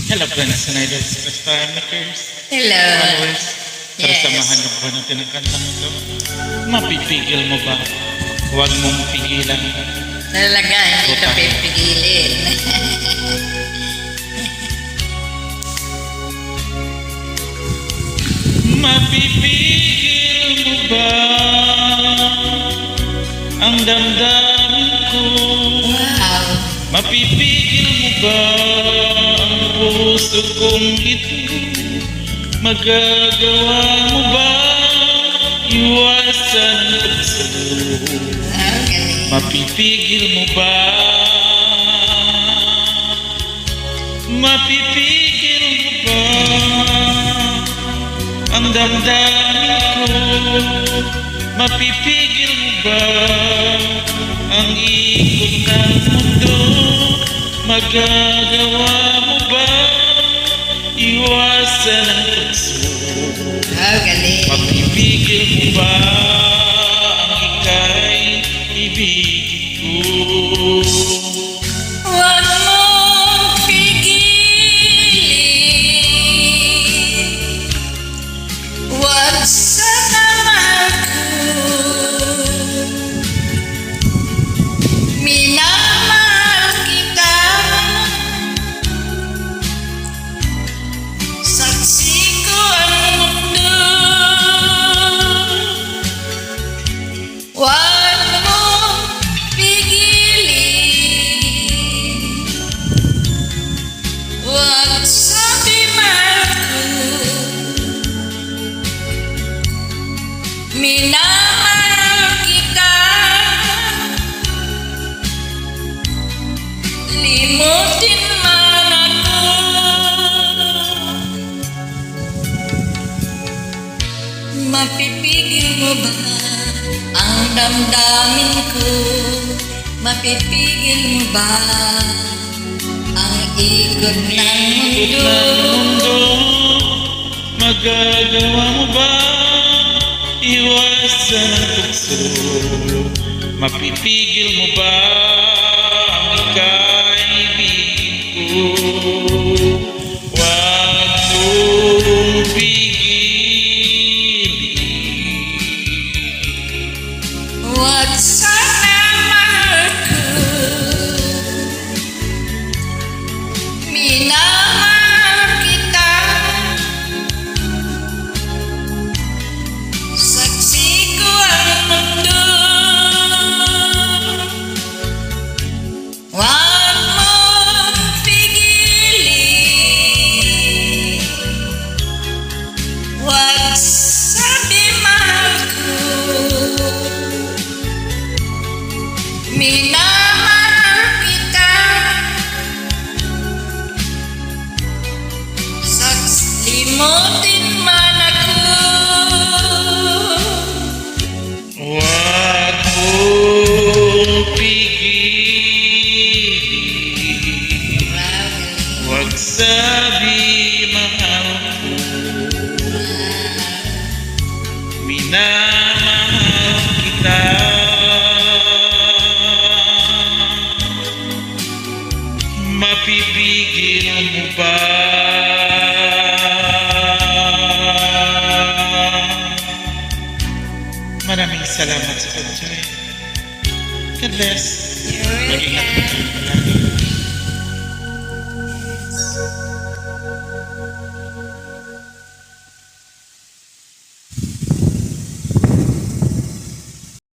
Hello friends and idols, star makers, Hello. followers. Tara Yes. samahan niyo po natin ang kantang ito. Mapipigil mo ba? Huwag mong pigilan. Talaga, hindi ka pipigilin. Mapipigil mo ba ang damdamin ko? Wow. Mapipigil mo ba ang puso kong ito? Magagawa mo ba iwasan ang puso? Ang galing. Mapipigil mo ba? Mapipigil mo ba ang damdamin ko? Mapipigil mo ba ang ikot ng mundo? Magagawa mo ba iwasan ang tukso? Ang galing. Mapipigil mo ba ang ika'y ibigin ko? Huwag mong pigilin. Huwag sa kamay ko. Minamahal kita. Saksi ko ang mundo. Huwag mong pigilin. Huwag sabihin ko. Minamahal kita. Limutin man ako. Mapipigil mo ba ang damdamin ko? Mapipigil mo ba ang ikot ng Ikot mundo? ng mundo, magagawa mo ba iwasan ang tukso? Mapipigil mo ba ang ika'y ibigin ko? Huwag mong pigilin. Huwag sana mahal ko. Minamahal kita. Saksi ko ang mundo. Huwag mong pigilin. Huwag sabi mahal ko. Minamahal kita. Limutin man ako. Huwag mong pigilin. Huwag sabi mahal ko. Minamahal kita. Mapipigil mo ba? Maraming salamat sa pag-join. God bless. You're Mag-ingat po welcome. kayo palagi.